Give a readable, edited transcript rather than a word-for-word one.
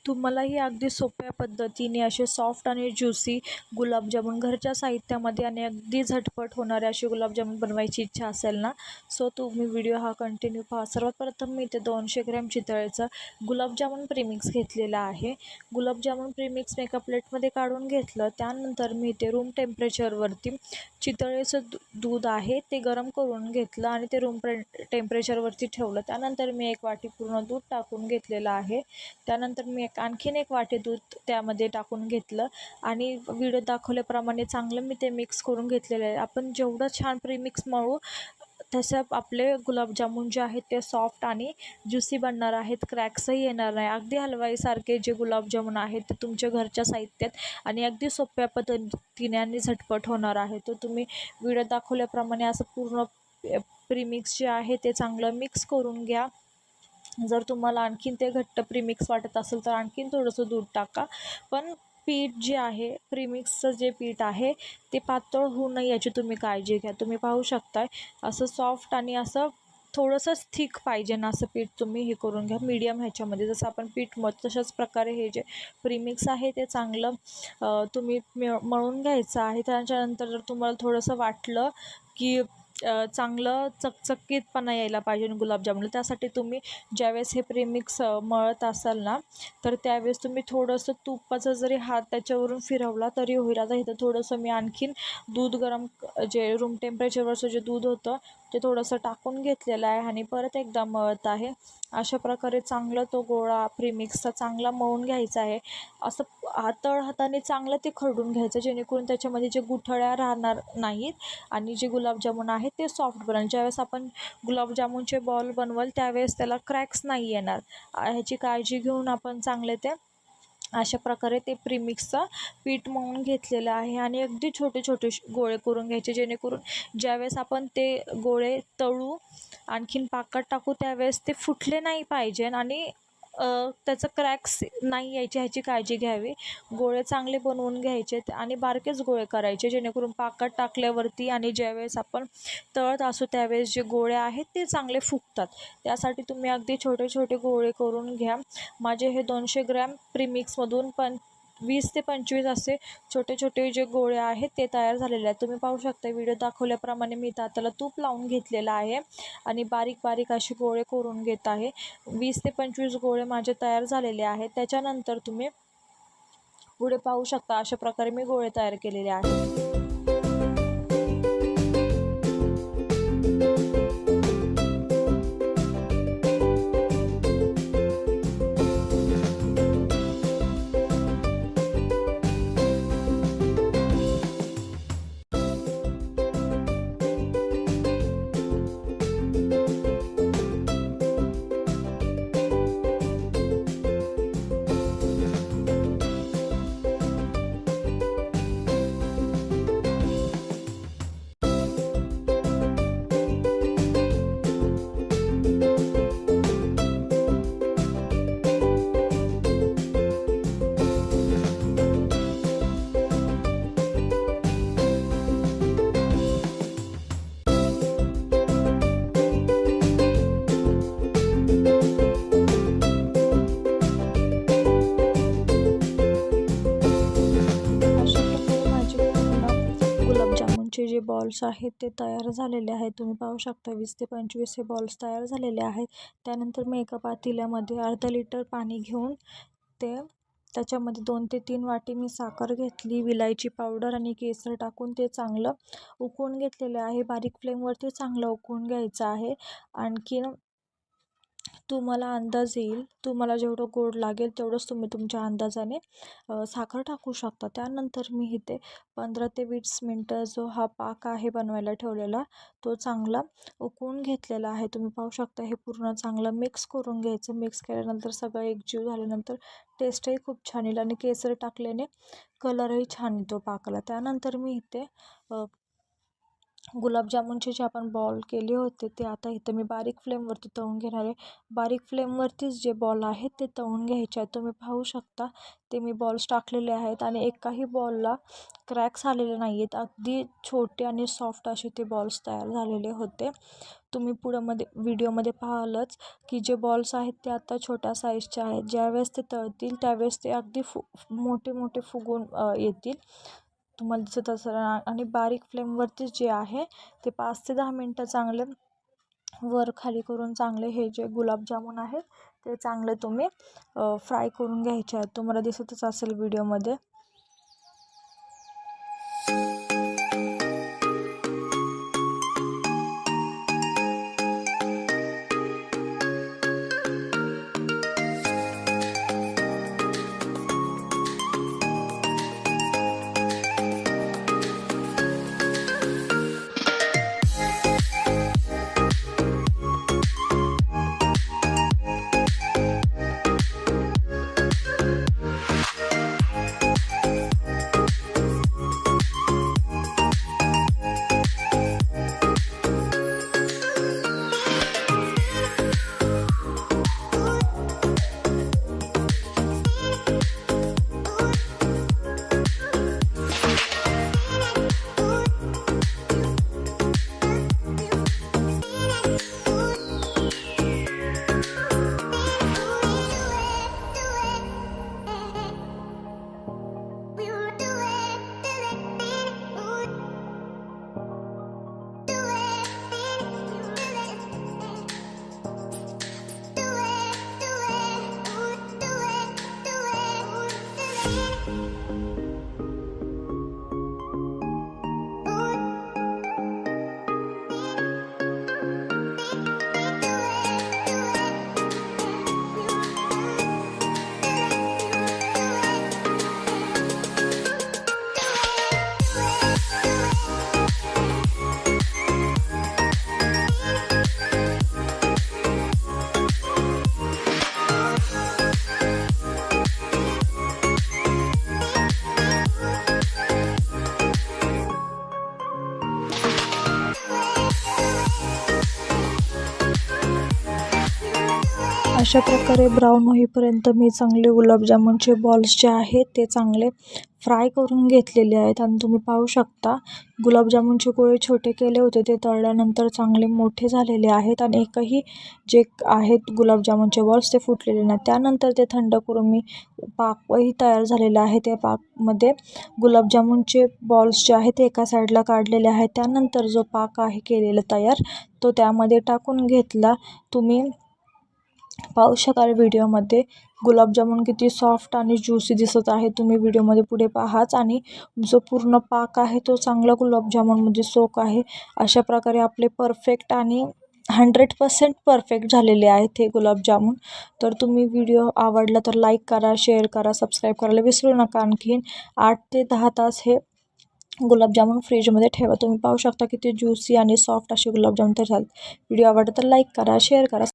तुम्हालाही अगदी सोप्या पद्धतीने असे सॉफ्ट आणि ज्युसी गुलाबजामुन घरच्या साहित्यामध्ये आणि अगदी झटपट होणारे असे गुलाबजामुन बनवायची इच्छा असेल ना, सो तुम्ही व्हिडिओ हा कंटिन्यू पहा. सर्वात प्रथम मी इथे 200 ग्रॅम चितळेचं गुलाबजामुन प्रीमिक्स घेतलेलं आहे. गुलाबजामुन प्रीमिक्स मी एका प्लेटमध्ये काढून घेतलं. त्यानंतर मी इथे रूम टेम्परेचरवरती चितळेचं दूध आहे ते गरम करून घेतलं आणि ते टेम्परेचरवरती ठेवलं. त्यानंतर मी एक वाटी पूर्ण दूध टाकून घेतलेलं आहे. त्यानंतर मी आणखीन एक वाटी दूध त्यामध्ये टाकून घेतलं आणि व्हिडिओ दाखवल्याप्रमाणे चांगलं मी ते मिक्स करून घेतलेलं आहे. आपण जेवढं छान प्रीमिक्स मळू तसं आपले गुलाबजामुन जे आहेत ते सॉफ्ट आणि ज्युसी बनणार आहेत. क्रॅक्सही येणार नाही. अगदी हलवाईसारखे जे गुलाबजामुन आहेत ते तुमच्या घरच्या साहित्यात आणि अगदी सोप्या पद्धतीने आणि झटपट होणार आहे. तर तुम्ही व्हिडिओ दाखवल्याप्रमाणे असं पूर्ण प्रीमिक्स जे आहे ते चांगलं मिक्स करून घ्या. जर तुम्हाला आणखीन ते घट्ट प्रीमिक्स वाटत असेल तर आणखीन थोडंसं दूध टाका. पण पीठ जे आहे प्रीमिक्सचं जे पीठ आहे ते पातळ होऊ नये याची तुम्ही काळजी घ्या. तुम्ही पाहू शकताय असं सॉफ्ट आणि असं थोडंसंच थिक पाहिजे ना असं पीठ तुम्ही हे करून घ्या मीडियम ह्याच्यामध्ये. जसं आपण पीठ मळतो तशाच प्रकारे हे जे प्रीमिक्स आहे ते चांगलं तुम्ही मळून घ्यायचं आहे. त्याच्यानंतर जर तुम्हाला थोडंसं वाटलं की चांगलं चकचकीतपणा यायला पाहिजे गुलाबजामुनला, त्यासाठी तुम्ही ज्यावेळेस हे प्रीमिक्स मळत असाल ना तर त्यावेळेस तुम्ही थोडंसं तुपाचा जरी हात त्याच्यावरून फिरवला तरी होईल. आता इथं थोडंसं मी आणखीन दूध गरम जे रूम टेम्परेचरवरचं जे दूध होतं ते थोडंसं टाकून घेतलेलं आहे आणि परत एकदा मळत आहे. अशा प्रकारे चांगलं तो गोळा प्रीमिक्सचा चांगला मळून घ्यायचा आहे. असं हाताने चांगलं ते खरडून घ्यायचं जेणेकरून त्याच्यामध्ये जे गुठळ्या राहणार नाहीत आणि जे गुलाबजामुन आहेत ते सॉफ्ट बनेल. ज्यावेळेस आपण गुलाबजामुनचे बॉल बनवाल त्यावेळेस त्याला क्रॅक्स नाही येणार. ह्याची काळजी घेऊन आपण चांगले ते अशा प्रकारे ते प्रीमिक्सचं पीठ मळून घेतलेलं आहे आणि अगदी छोटे छोटे गोळे करून घ्यायचे जेणेकरून ज्यावेळेस आपण ते गोळे तळू आणखीन पाकात टाकू त्यावेळेस ते फुटले नाही पाहिजे आणि त्याचं क्रॅक्स नाही यायचे ह्याची काळजी घ्यावी. गोळे चांगले बनवून घ्यायचे आणि बारकेच गोळे करायचे जेणेकरून पाकात टाकल्यावरती आणि ज्यावेळेस आपण तळत असू त्यावेळेस जे गोळे आहेत ते चांगले फुगतात. त्यासाठी तुम्ही अगदी छोटे छोटे गोळे करून घ्या. माझे हे 200 ग्रॅम प्रीमिक्समधून 20 ते 25 असे छोटे छोटे जे गोळे आहेत ते तयार झालेले आहेत. तुम्ही पाहू शकता व्हिडिओ दाखवल्याप्रमाणे मी त्याला तूप लावून घेतलेलं आहे आणि बारीक बारीक असे गोळे करून घेत आहे. 20 ते 25 गोळे माझे तयार झालेले आहेत. त्याच्यानंतर तुम्ही पुढे पाहू शकता अशा प्रकारे मी गोळे तयार केलेले आहेत. गुलाबजामुनचे जे बॉल्स आहेत ते तयार झालेले आहेत. तुम्ही पाहू शकता 20 ते 25 हे बॉल्स तयार झालेले आहेत. त्यानंतर मी एका पातेल्यामध्ये अर्धा लिटर पाणी घेऊन त्याच्यामध्ये 2 ते 3 वाटी मी साखर घेतली, विलायची पावडर आणि केसर टाकून ते चांगलं उकळून घेतलेलं आहे. बारीक फ्लेमवरती चांगलं उकळून घ्यायचं आहे. आणखीन तुम्हाला अंदाज येईल, तुम्हाला जेवढं गोड लागेल तेवढंच तुम्ही तुमच्या अंदाजाने साखर टाकू शकता. त्यानंतर मी इथे 15 ते 20 मिनटं जो हा पाक आहे बनवायला ठेवलेला तो चांगला उकळून घेतलेला आहे. तुम्ही पाहू शकता हे पूर्ण चांगलं मिक्स करून घ्यायचं. मिक्स केल्यानंतर सगळं एकजीव झाल्यानंतर टेस्टही खूप छान येईल आणि केसर टाकल्याने कलरही छान येतो पाकाला. त्यानंतर मी इथे गुलाबजामुनचे जे आपण बॉल केले होते ते आता इथं मी बारीक फ्लेमवरती तळून घेणार आहे. बारीक फ्लेमवरतीच जे बॉल आहेत ते तळून घ्यायचे आहेत. तुम्ही पाहू शकता ते मी बॉल्स टाकलेले आहेत आणि एकाही बॉलला क्रॅक्स आलेले नाही आहेत. अगदी छोटे आणि सॉफ्ट असे ते बॉल्स तयार झालेले होते. तुम्ही व्हिडिओमध्ये पाहालच की जे बॉल्स आहेत ते आता छोट्या साईजचे आहेत. ज्यावेळेस ते तळतील त्यावेळेस ते अगदी मोठे मोठे फुगून येतील, तुम्हाला दिसत असेल. आणि बारीक फ्लेमवरतीच जे आहे ते 5 ते 10 मिनटं चांगले वर खाली करून चांगले हे जे गुलाबजामुन आहेत ते चांगले तुम्ही फ्राय करून घ्यायचे आहेत. तुम्हाला दिसतच असेल व्हिडिओमध्ये. अशा प्रकारे ब्राऊन होईपर्यंत मी चांगले गुलाबजामुनचे बॉल्स जे आहेत ते चांगले फ्राय करून घेतलेले आहेत. आणि तुम्ही पाहू शकता गुलाबजामुनचे गोळे छोटे केले होते ते तळल्यानंतर चांगले मोठे झालेले आहेत आणि एकही जे आहेत गुलाबजामुनचे बॉल्स ते फुटलेले नाहीत. त्यानंतर ते थंड करून मी पाकही तयार झालेला आहे. त्या पाकमध्ये गुलाबजामुनचे बॉल्स जे आहेत ते एका साईडला काढलेले आहेत. त्यानंतर जो पाक आहे केलेला तयार तो त्यामध्ये टाकून घेतला. तुम्ही पाहू शकाल व्हिडिओमध्ये गुलाबजामुन किती सॉफ्ट आणि ज्युसी दिसत आहे. तुम्ही व्हिडिओमध्ये पुढे पाहाच. आणि जो पूर्ण पाक आहे तो चांगला गुलाबजामुनमध्ये सोक आहे. अशा प्रकारे आपले परफेक्ट आणि 100% परफेक्ट झालेले आहेत हे गुलाबजामुन. तर तुम्ही व्हिडिओ आवडला तर लाईक करा, शेअर करा, सबस्क्राईब करायला विसरू नका. आणखीन 8 ते 10 तास हे गुलाबजामुन फ्रीजमध्ये ठेवा. तुम्ही पाहू शकता किती ज्युसी आणि सॉफ्ट असे गुलाबजामुन तयार झाले. व्हिडिओ आवडला तर लाईक करा, शेअर करा.